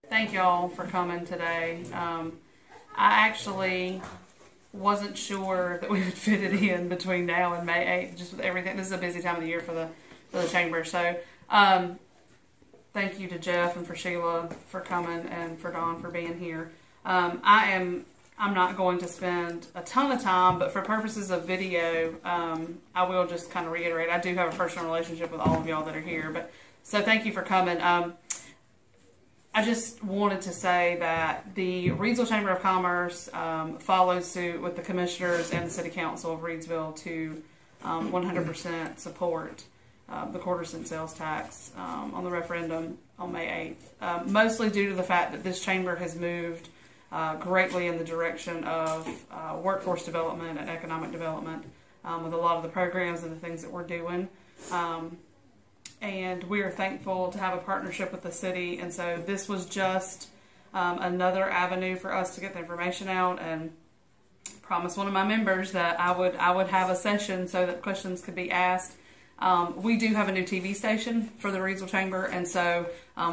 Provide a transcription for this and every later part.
Thank y'all for coming today. I actually wasn't sure that we would fit it in between now and May 8th, just with everything. This is a busy time of the year for the chamber. So thank you to Jeff and for Sheila for coming and for Dawn for being here. I'm not going to spend a ton of time, but for purposes of video, I will just kind of reiterate, I do have a personal relationship with all of y'all that are here. But so thank you for coming. I just wanted to say that the Reidsville Chamber of Commerce followed suit with the commissioners and the City Council of Reidsville to 100% support the quarter-cent sales tax on the referendum on May 8th, mostly due to the fact that this chamber has moved greatly in the direction of workforce development and economic development with a lot of the programs and the things that we're doing. And we are thankful to have a partnership with the city, and so this was just another avenue for us to get the information out, and promised one of my members that I would have a session so that questions could be asked. We do have a new TV station for the Reidsville Chamber, and so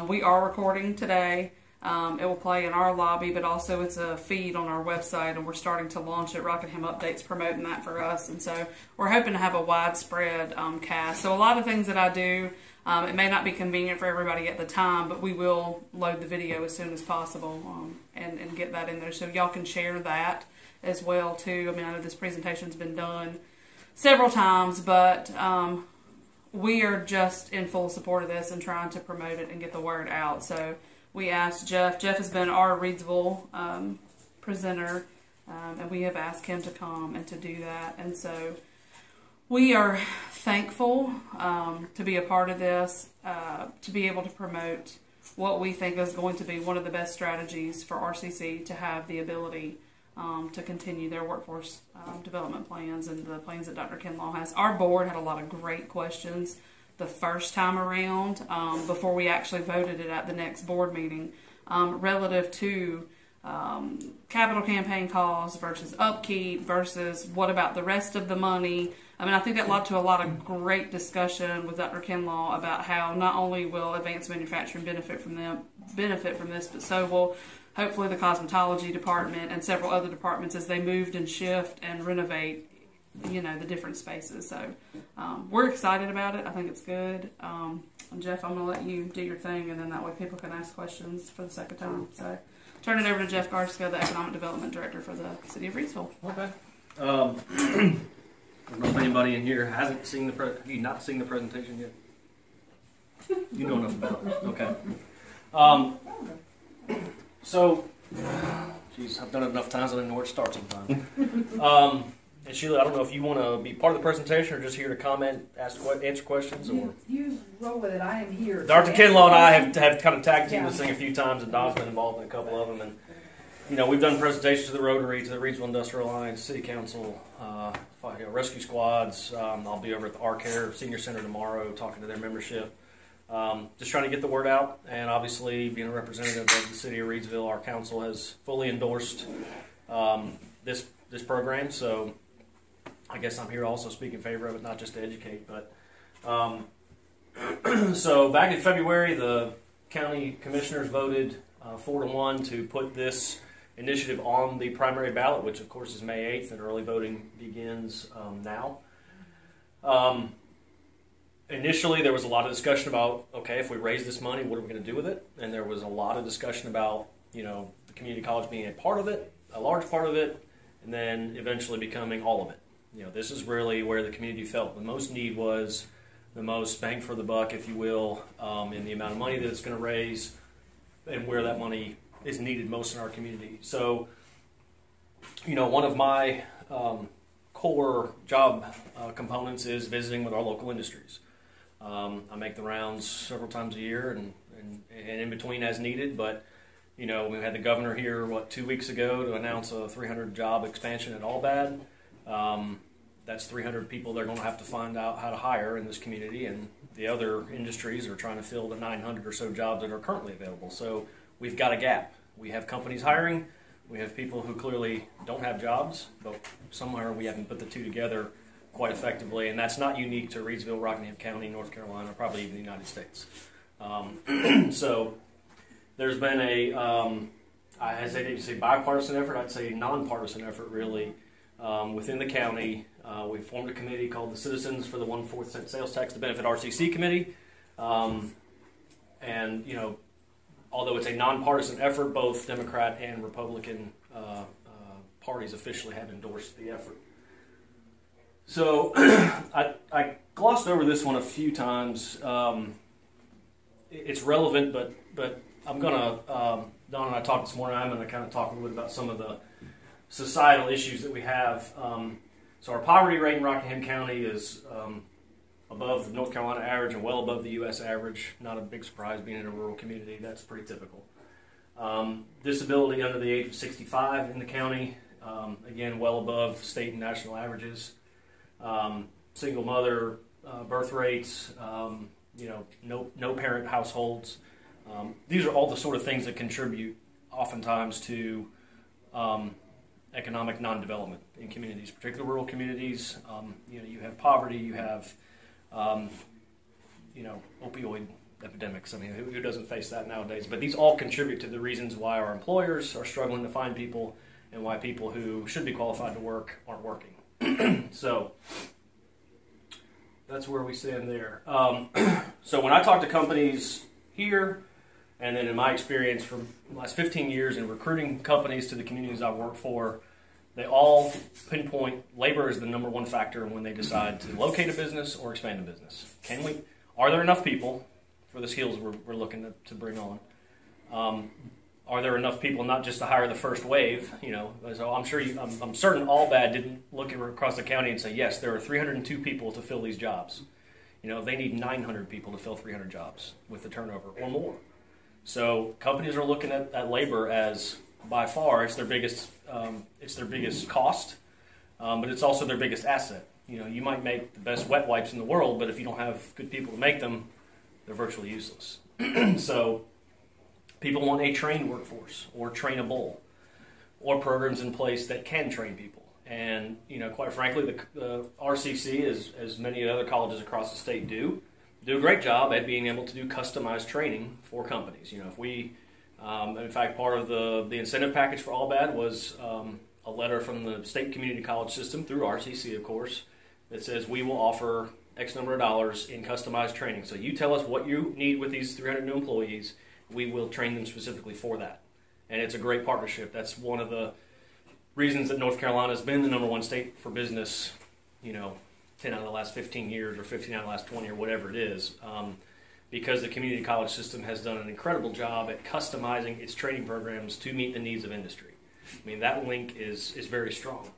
we are recording today. It will play in our lobby, but also it's a feed on our website, and we're starting to launch it. Rockingham Update's promoting that for us, and so we're hoping to have a widespread cast. So a lot of things that I do, it may not be convenient for everybody at the time, but we will load the video as soon as possible and get that in there, so y'all can share that as well too. I mean, I know this presentation's been done several times, but we are just in full support of this and trying to promote it and get the word out. So we asked Jeff. Jeff has been our Reidsville presenter, and we have asked him to come and to do that. And so we are thankful to be a part of this, to be able to promote what we think is going to be one of the best strategies for RCC to have the ability to continue their workforce development plans and the plans that Dr. Kinlaw has. Our board had a lot of great questions the first time around, before we actually voted it at the next board meeting, relative to capital campaign costs versus upkeep versus what about the rest of the money. I mean, I think that led to a lot of great discussion with Dr. Kinlaw about how not only will advanced manufacturing benefit from this, but so will hopefully the cosmetology department and several other departments as they moved and shift and renovate, you know, the different spaces. So we're excited about it. I think it's good. And Jeff, I'm going to let you do your thing, and then that way people can ask questions for the second time. So turn it over to Jeff Garska, the Economic Development Director for the City of Reidsville. Okay. I don't know if anybody in here hasn't seen have you not seen the presentation yet? You know enough about it. Okay. So, geez, I've done it enough times I don't know where to start sometimes. And Sheila, I don't know if you want to be part of the presentation or just here to comment, answer questions, or you roll with it. I am here. Dr. Kinlaw and I have kind of tag teamed this thing a few times, and Don's been involved in a couple of them. And you know, we've done presentations to the Rotary, to the Reidsville Industrial Alliance, City Council, rescue squads. I'll be over at the R-Care Senior Center tomorrow talking to their membership. Just trying to get the word out, and obviously being a representative of the City of Reidsville, our council has fully endorsed this program. So I guess I'm here to also speak in favor of it, not just to educate. But so back in February, the county commissioners voted 4-1 to put this initiative on the primary ballot, which of course is May 8th, and early voting begins now. Initially, there was a lot of discussion about, okay, if we raise this money, what are we going to do with it? And there was a lot of discussion about, you know, the community college being a part of it, a large part of it, and then eventually becoming all of it. You know, this is really where the community felt the most need was, the most bang for the buck, if you will, in the amount of money that it's going to raise and where that money is needed most in our community. So, you know, one of my core job components is visiting with our local industries. I make the rounds several times a year and in between as needed, but you know, we had the governor here, 2 weeks ago to announce a 300 job expansion at Albad. That's 300 people they're going to have to find out how to hire in this community, and the other industries are trying to fill the 900 or so jobs that are currently available. So we've got a gap. We have companies hiring. We have people who clearly don't have jobs, but somewhere we haven't put the two together quite effectively, and that's not unique to Reidsville, Rockingham County, North Carolina, probably even the United States. So there's been I hesitate to say bipartisan effort, I'd say nonpartisan effort really, within the county. We formed a committee called the Citizens for the 1/4 Cent Sales Tax to Benefit RCC Committee. And, you know, although it's a nonpartisan effort, both Democrat and Republican parties officially have endorsed the effort. So I glossed over this one a few times. It's relevant, but I'm going to, Don and I talked this morning, I'm going to kind of talk a little bit about some of the societal issues that we have. So our poverty rate in Rockingham County is above the North Carolina average and well above the U.S. average. Not a big surprise being in a rural community. That's pretty typical. Disability under the age of 65 in the county, again, well above state and national averages. Single mother birth rates, you know, no parent households. These are all the sort of things that contribute oftentimes to economic non-development in communities, particularly rural communities. You know, you have poverty, you have, you know, opioid epidemics. I mean, who doesn't face that nowadays? But these all contribute to the reasons why our employers are struggling to find people and why people who should be qualified to work aren't working. So that's where we stand there. So when I talk to companies here, and then in my experience from the last 15 years in recruiting companies to the communities I've worked for, they all pinpoint labor as the number one factor when they decide to locate a business or expand a business. Are there enough people for the skills we're looking to bring on? Are there enough people not just to hire the first wave? You know, so I'm certain Allbad didn't look across the county and say, yes, there are 302 people to fill these jobs. You know, they need 900 people to fill 300 jobs with the turnover or more. So companies are looking at labor as by far it's their biggest cost, but it's also their biggest asset. You know, you might make the best wet wipes in the world, but if you don't have good people to make them, they're virtually useless. So people want a trained workforce or trainable or programs in place that can train people. And, you know, quite frankly, the RCC, as many other colleges across the state do a great job at being able to do customized training for companies. You know, if we, in fact, part of the incentive package for Allbad was a letter from the state community college system through RCC, of course, that says we will offer X number of dollars in customized training. So you tell us what you need with these 300 new employees, we will train them specifically for that. And it's a great partnership. That's one of the reasons that North Carolina has been the number one state for business, you know, 10 out of the last 15 years or 15 out of the last 20 or whatever it is, because the community college system has done an incredible job at customizing its training programs to meet the needs of industry. I mean, that link is very strong,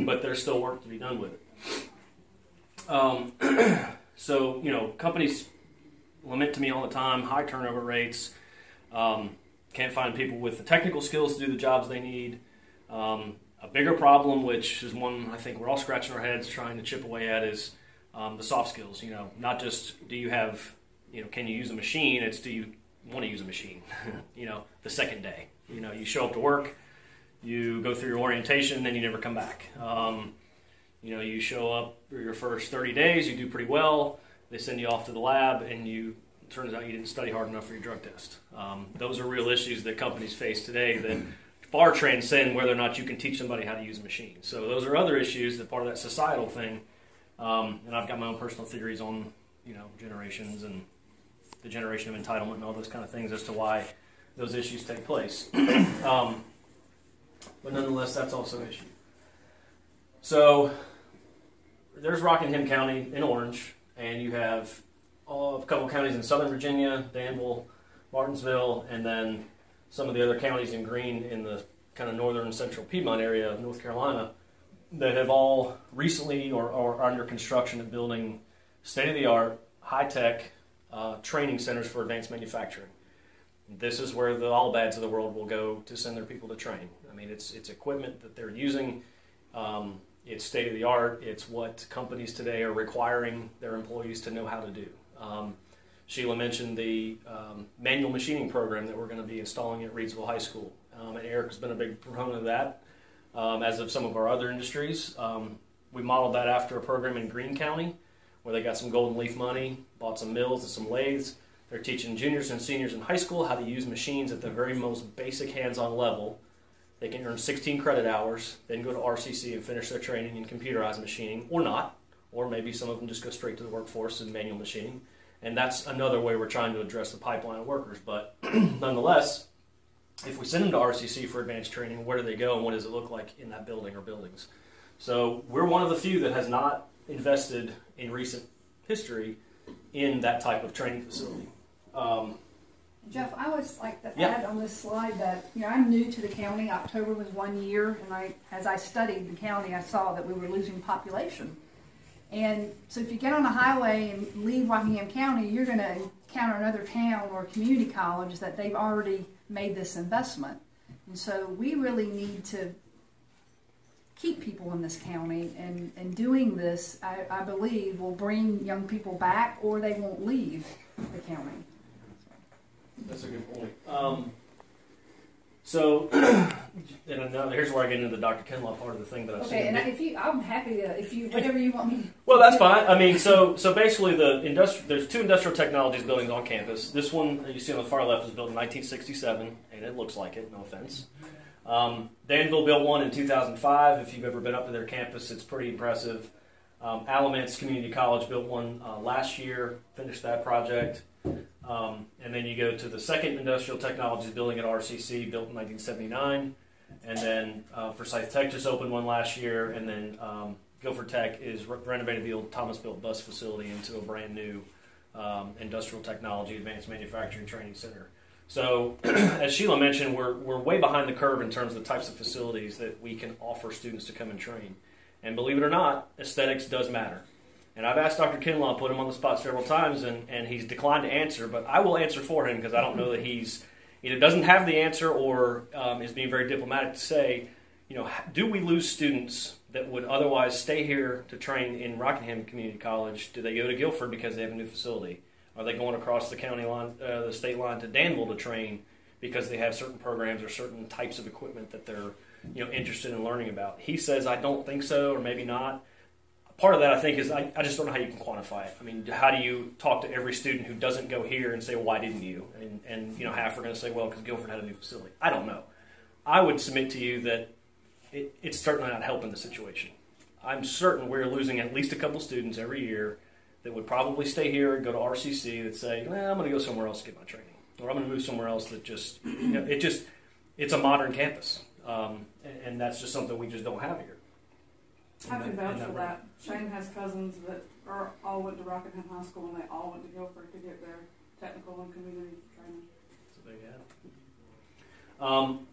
but there's still work to be done with it. So, you know, companies lament to me all the time, high turnover rates, can't find people with the technical skills to do the jobs they need. A bigger problem, which is one I think we're all scratching our heads trying to chip away at, is the soft skills. You know, not just do you have, you know, can you use a machine, it's do you want to use a machine, you know, the second day. You know, you show up to work, you go through your orientation, then you never come back. You know, you show up for your first 30 days, you do pretty well, they send you off to the lab, and it turns out you didn't study hard enough for your drug test. Those are real issues that companies face today that far transcend whether or not you can teach somebody how to use a machine. So those are other issues that part of that societal thing. And I've got my own personal theories on, you know, generations and the generation of entitlement and all those kind of things as to why those issues take place. But nonetheless, that's also an issue. So there's Rockingham County in orange, and you have a couple counties in Southern Virginia, Danville, Martinsville, and then some of the other counties in green in the kind of northern and central Piedmont area of North Carolina that have all recently or are under construction of building state-of-the-art, high-tech training centers for advanced manufacturing. This is where the Allbads of the world will go to send their people to train. I mean, it's equipment that they're using. It's state-of-the-art. It's what companies today are requiring their employees to know how to do. Sheila mentioned the manual machining program that we're going to be installing at Reidsville High School. And Eric has been a big proponent of that, as of some of our other industries. We modeled that after a program in Greene County where they got some golden leaf money, bought some mills and some lathes They're teaching juniors and seniors in high school how to use machines at the very most basic hands-on level. They can earn 16 credit hours, then go to RCC and finish their training in computerized machining, or not, or maybe some of them just go straight to the workforce in manual machining. And that's another way we're trying to address the pipeline of workers. But nonetheless, if we send them to RCC for advanced training, where do they go and what does it look like in that building or buildings? So we're one of the few that has not invested in recent history in that type of training facility. Jeff, I would like to add on this slide that, I'm new to the county. October was 1 year, and as I studied the county, I saw that we were losing population. And so if you get on the highway and leave Rockingham County, you're going to encounter another town or community college that they've already made this investment. And so we really need to keep people in this county, and doing this, I believe, will bring young people back, or they won't leave the county. That's a good point. So, and here's where I get into the Dr. Kinlaw part of the thing that I've seen. Okay, and I'm happy to, whatever you want me to. Well, that's fine. I mean, so basically there's two industrial technologies buildings on campus. This one that you see on the far left was built in 1967, and it looks like it, no offense. Danville built one in 2005. If you've ever been up to their campus, it's pretty impressive. Alamance Community College built one last year, finished that project. And then you go to the second industrial technologies building at RCC, built in 1979. And then Forsyth Tech just opened one last year. And then Guilford Tech is renovated the old Thomas-built bus facility into a brand new industrial technology advanced manufacturing training center. So as Sheila mentioned, we're way behind the curve in terms of the types of facilities that we can offer students to come and train. And believe it or not, aesthetics does matter. And I've asked Dr. Kinlaw, put him on the spot several times, and he's declined to answer, but I will answer for him because I don't know that he's either doesn't have the answer or is being very diplomatic to say, do we lose students that would otherwise stay here to train in Rockingham Community College? Do they go to Guilford because they have a new facility? Are they going across the county line, the state line to Danville to train because they have certain programs or certain types of equipment that they're interested in learning about? He says, I don't think so, or maybe not. Part of that, I think, is I just don't know how you can quantify it. I mean, how do you talk to every student who doesn't go here and say, why didn't you? And half are going to say, well, because Guilford had a new facility. I don't know. I would submit to you that it's certainly not helping the situation. I'm certain we're losing at least a couple students every year that would probably stay here and go to RCC that say, I'm going to go somewhere else to get my training. Or I'm going to move somewhere else that just, it's a modern campus. And that's just something we just don't have here. I can vouch for that. Shane has cousins that all went to Rockingham High School, and they all went to Guilford to get their technical and community training. So there you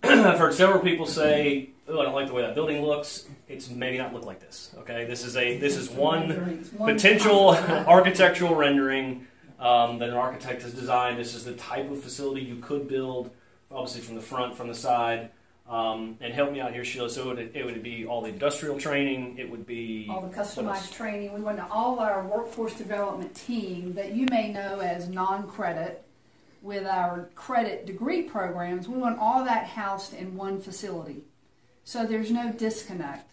have it. I've heard several people say, "Oh, I don't like the way that building looks. It's maybe not look like this." Okay, this is one potential architectural rendering that an architect has designed. This is the type of facility you could build, obviously from the front, from the side. And help me out here, Sheila. So it would be all the industrial training. It would be all the customized training. We went to all our workforce development team that you may know as non-credit with our credit degree programs. We want all that housed in one facility. So there's no disconnect.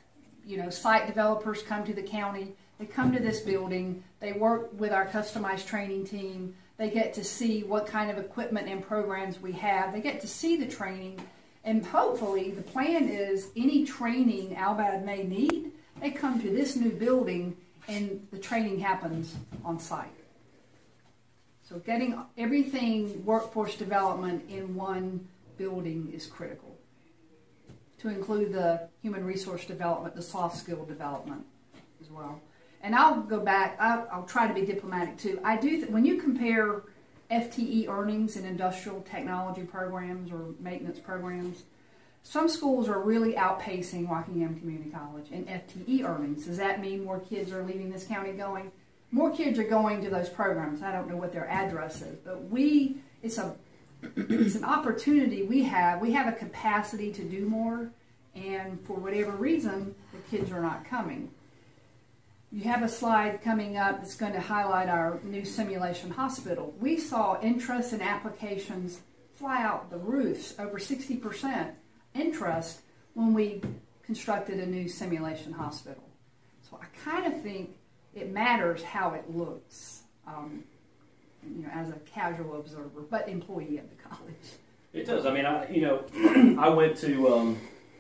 Site developers come to the county. They come to this building. They work with our customized training team. They get to see what kind of equipment and programs we have. They get to see the training. And hopefully, the plan is any training Albad may need, they come to this new building and the training happens on site. So getting everything workforce development in one building is critical. To include the human resource development, the soft skill development as well. And I'll go back, I'll try to be diplomatic too. I do when you compare FTE earnings in industrial technology programs or maintenance programs, some schools are really outpacing Rockingham Community College in FTE earnings. Does that mean more kids are leaving this county going? More kids are going to those programs. I don't know what their address is, but it's an opportunity we have. We have a capacity to do more, and for whatever reason, the kids are not coming. You have a slide coming up that's going to highlight our new simulation hospital. We saw interest in applications fly out the roofs, over 60% interest when we constructed a new simulation hospital. So I kind of think it matters how it looks. as a casual observer, but employee of the college. It does. I mean, I went to,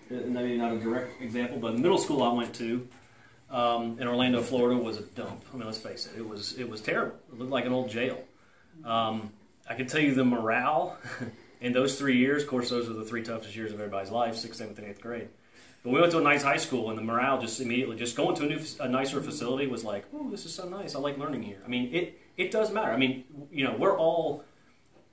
maybe not a direct example, but the middle school I went to in Orlando, Florida was a dump. I mean, let's face it, it was terrible. It looked like an old jail. I can tell you the morale in those 3 years, of course, those were the 3 toughest years of everybody's life, 6th, 7th, and 8th grade. But we went to a nice high school, and the morale just immediately, just going to a nicer facility was like, oh, this is so nice. I like learning here. I mean, it does matter. I mean, we're all,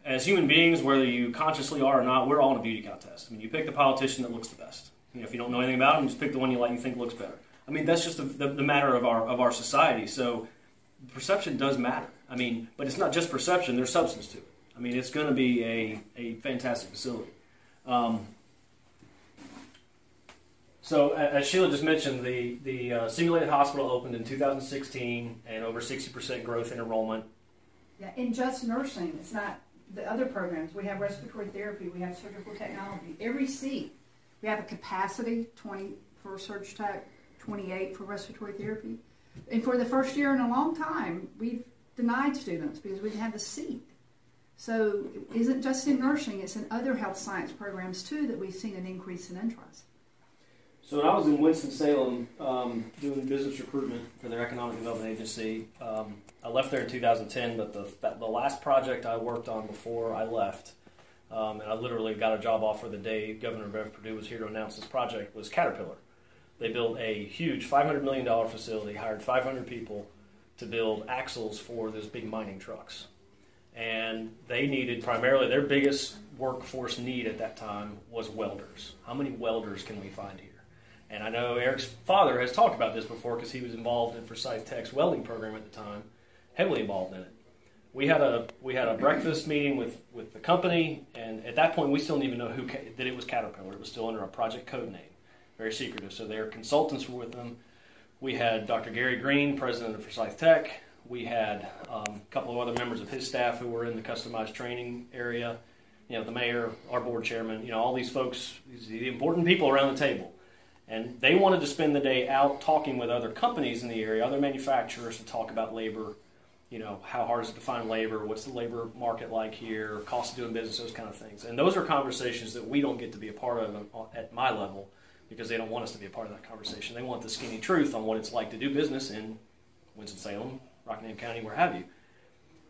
as human beings, whether you consciously are or not, we're all in a beauty contest. I mean, you pick the politician that looks the best. If you don't know anything about him, just pick the one you think looks better. I mean, that's just the matter of our society. So perception does matter. I mean, but it's not just perception. There's substance to it. I mean, it's going to be a fantastic facility. So as Sheila just mentioned, the simulated hospital opened in 2016 and over 60% growth in enrollment. Yeah, in just nursing, it's not the other programs. We have respiratory therapy, we have surgical technology. Every seat, we have a capacity, 20 for surg tech, 28 for respiratory therapy. And for the first year in a long time, we've denied students because we didn't have the seat. So it isn't just in nursing, it's in other health science programs too that we've seen an increase in interest. So when I was in Winston-Salem doing business recruitment for their economic development agency, I left there in 2010, but the last project I worked on before I left, and I literally got a job offer the day Governor Bev Perdue was here to announce this project, was Caterpillar. They built a huge $500 million facility, hired 500 people to build axles for those big mining trucks. And they needed primarily, their biggest workforce need at that time was welders. How many welders can we find here? And I know Eric's father has talked about this before because he was involved in Forsyth Tech's welding program at the time, heavily involved in it. We had a breakfast meeting with the company, and at that point we still didn't even know that it was Caterpillar. It was still under a project code name, very secretive. So their consultants were with them. We had Dr. Gary Green, president of Forsyth Tech. We had a couple of other members of his staff who were in the customized training area. The mayor, our board chairman, all these folks, the important people around the table. And they wanted to spend the day out talking with other companies in the area, other manufacturers, to talk about labor. How hard is it to find labor? What's the labor market like here? Cost of doing business, those kind of things. And those are conversations that we don't get to be a part of at my level because they don't want us to be a part of that conversation. They want the skinny truth on what it's like to do business in Winston-Salem, Rockingham County, where have you.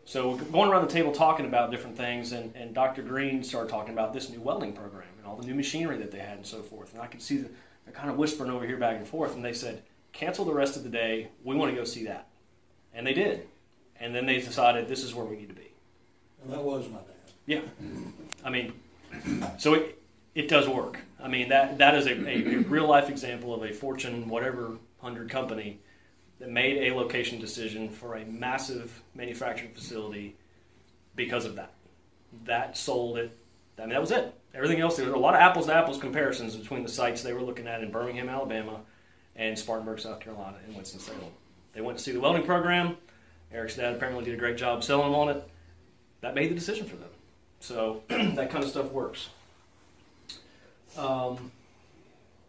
So going around the table talking about different things, and Dr. Green started talking about this new welding program and all the new machinery that they had and so forth. And I could see they're kind of whispering over here back and forth, and they said, cancel the rest of the day, we want to go see that. And they did. And then they decided this is where we need to be. And that was my dad. Yeah. I mean, so it does work. I mean, that is a real-life example of a Fortune whatever 100 company that made a location decision for a massive manufacturing facility because of that. That sold it. I mean, that was it. Everything else, there were a lot of apples-to-apples comparisons between the sites they were looking at in Birmingham, Alabama, and Spartanburg, South Carolina, and Winston-Salem. They went to see the welding program. Eric's dad apparently did a great job selling them on it. That made the decision for them. So that kind of stuff works.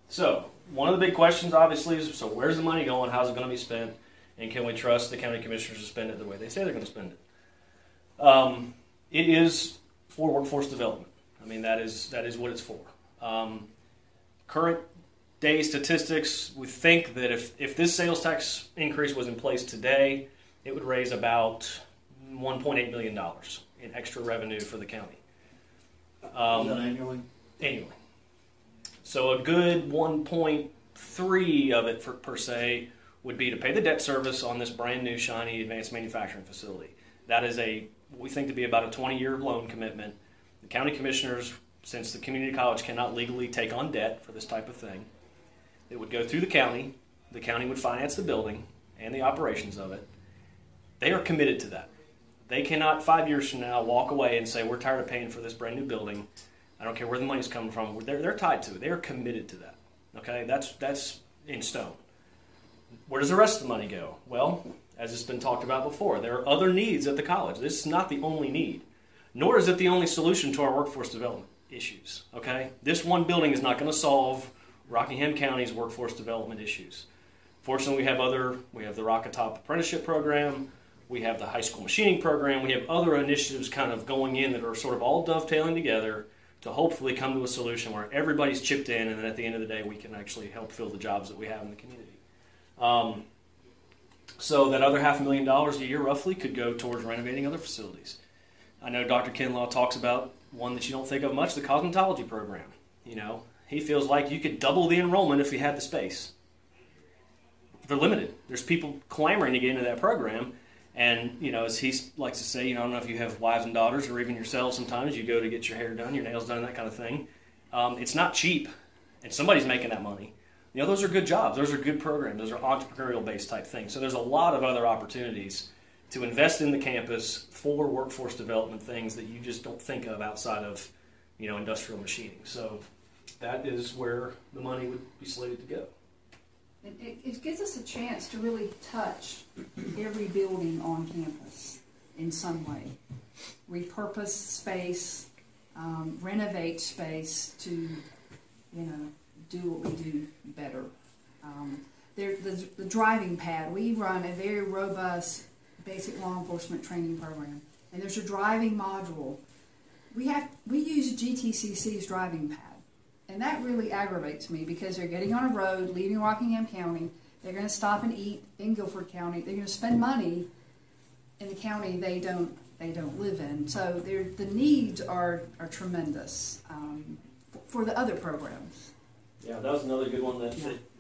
So one of the big questions, obviously, is, so where's the money going? How's it going to be spent? And can we trust the county commissioners to spend it the way they say they're going to spend it? It is for workforce development. I mean, that is what it's for. Current day statistics, we think that if this sales tax increase was in place today, it would raise about $1.8 million in extra revenue for the county. Is that annually? Annually. So a good 1.3 of it per se would be to pay the debt service on this brand new shiny advanced manufacturing facility. That is we think to be about a 20-year loan commitment. The county commissioners, since the community college cannot legally take on debt for this type of thing, it would go through the county. The county would finance the building and the operations of it. They are committed to that. They cannot 5 years from now walk away and say, we're tired of paying for this brand new building. I don't care where the money's coming from. They're tied to it. They are committed to that. Okay, that's in stone. Where does the rest of the money go? Well, as it's been talked about before, there are other needs at the college. This is not the only need, nor is it the only solution to our workforce development issues. Okay, this one building is not going to solve Rockingham County's workforce development issues. Fortunately, we have the Rockatop apprenticeship program. We have the high school machining program. We have other initiatives kind of going in that are sort of all dovetailing together to hopefully come to a solution where everybody's chipped in, and then at the end of the day, we can actually help fill the jobs that we have in the community. So that other $500,000 a year roughly could go towards renovating other facilities. I know Dr. Kinlaw talks about one that you don't think of much, the cosmetology program. You know, he feels like you could double the enrollment if you had the space. They're limited. There's people clamoring to get into that program. And, you know, as he likes to say, you know, I don't know if you have wives and daughters or even yourselves sometimes, you go to get your hair done, your nails done, that kind of thing. It's not cheap, and somebody's making that money. You know, those are good jobs. Those are good programs. Those are entrepreneurial-based type things. So there's a lot of other opportunities to invest in the campus for workforce development things that you just don't think of outside of, you know, industrial machining. So that is where the money would be slated to go. It gives us a chance to really touch every building on campus in some way. Repurpose space, renovate space to, you know, do what we do better. The driving pad, we run a very robust basic law enforcement training program, and there's a driving module. We use GTCC's driving pad. And that really aggravates me because they're getting on a road, leaving Rockingham County. They're going to stop and eat in Guilford County. They're going to spend money in the county they don't live in. So the needs are tremendous for the other programs. Yeah, that was another good one that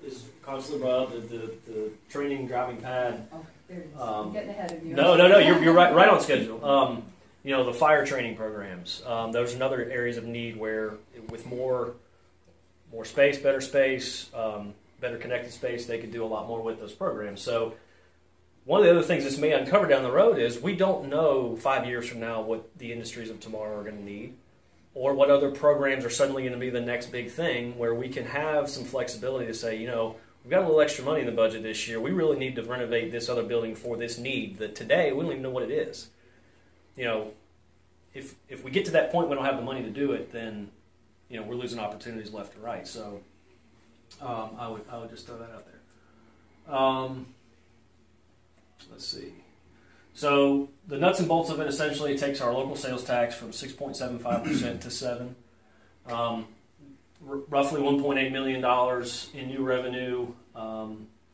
is constantly brought up. The training driving pad. Oh, there it is. I'm getting ahead of you. No, you're right on schedule. You know, the fire training programs. Those are other areas of need where, with more space, better connected space, they could do a lot more with those programs. So one of the other things this may uncover down the road is we don't know 5 years from now what the industries of tomorrow are going to need, or what other programs are suddenly going to be the next big thing, where we can have some flexibility to say, you know, we've got a little extra money in the budget this year. We really need to renovate this other building for this need that today we don't even know what it is. You know, if we get to that point we don't have the money to do it, then, you know, we're losing opportunities left and right. So I would just throw that out there. Let's see. So the nuts and bolts of it essentially takes our local sales tax from 6.75% to 7%. Roughly $1.8 million in new revenue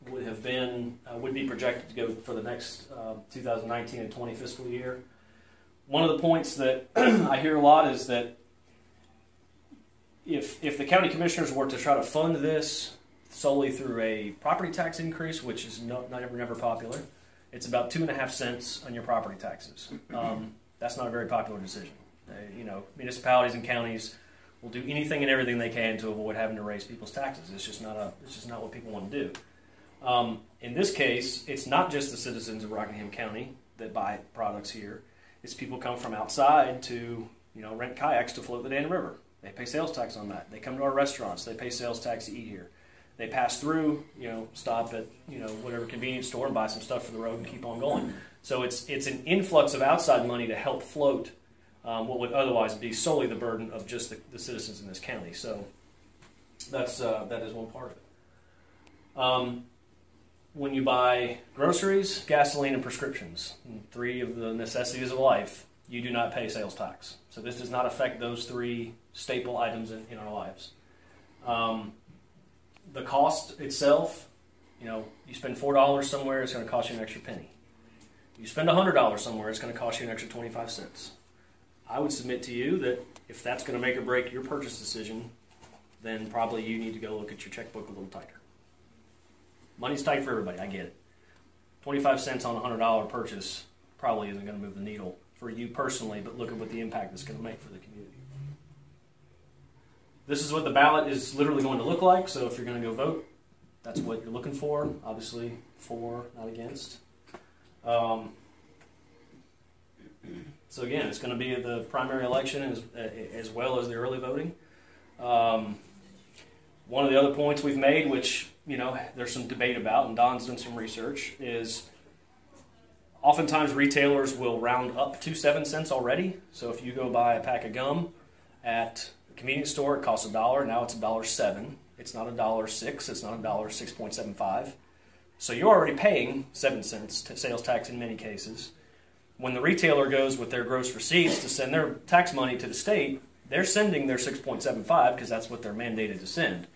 would be projected to go for the next 2019 and 20 fiscal year. One of the points that I hear a lot is that if the county commissioners were to try to fund this solely through a property tax increase, which is never popular, it's about 2.5 cents on your property taxes. That's not a very popular decision. You know, municipalities and counties will do anything and everything they can to avoid having to raise people's taxes. It's just not what people want to do. In this case, it's not just the citizens of Rockingham County that buy products here. It's people come from outside to, you know, rent kayaks to float the Dan River. They pay sales tax on that. They come to our restaurants. They pay sales tax to eat here. They pass through, you know, stop at, you know, whatever convenience store and buy some stuff for the road and keep on going. So it's an influx of outside money to help float what would otherwise be solely the burden of just the citizens in this county. So that is one part of it. When you buy groceries, gasoline, and prescriptions, three of the necessities of life, you do not pay sales tax. So this does not affect those three staple items in our lives. The cost itself, you know, you spend $4 somewhere, it's going to cost you an extra penny. You spend $100 somewhere, it's going to cost you an extra 25 cents. I would submit to you that if that's going to make or break your purchase decision, then probably you need to go look at your checkbook a little tighter. Money's tight for everybody, I get it. 25 cents on a $100 purchase probably isn't going to move the needle for you personally, but look at what the impact it's going to make for the community. This is what the ballot is literally going to look like, so if you're going to go vote, that's what you're looking for. Obviously, for, not against. So again, it's going to be the primary election as well as the early voting. One of the other points we've made, which, you know, there's some debate about, and Don's done some research, is oftentimes retailers will round up to 7 cents already. So if you go buy a pack of gum at a convenience store, it costs $1. Now it's $1.07. It's not $1.06. It's not $1.6.75. So you're already paying 7 cents sales tax in many cases. When the retailer goes with their gross receipts to send their tax money to the state, they're sending their 6.75 because that's what they're mandated to send.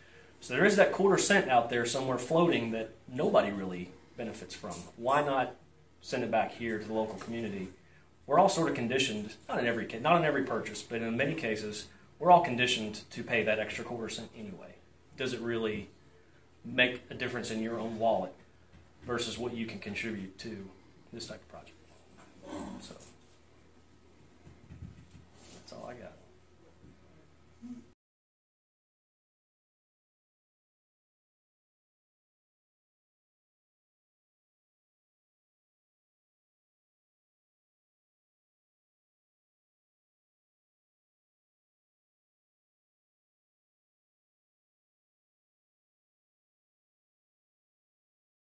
So there is that quarter cent out there somewhere floating that nobody really benefits from. Why not send it back here to the local community? We're all sort of conditioned, not in every purchase, but in many cases, we're all conditioned to pay that extra quarter cent anyway. Does it really make a difference in your own wallet versus what you can contribute to this type of project? So.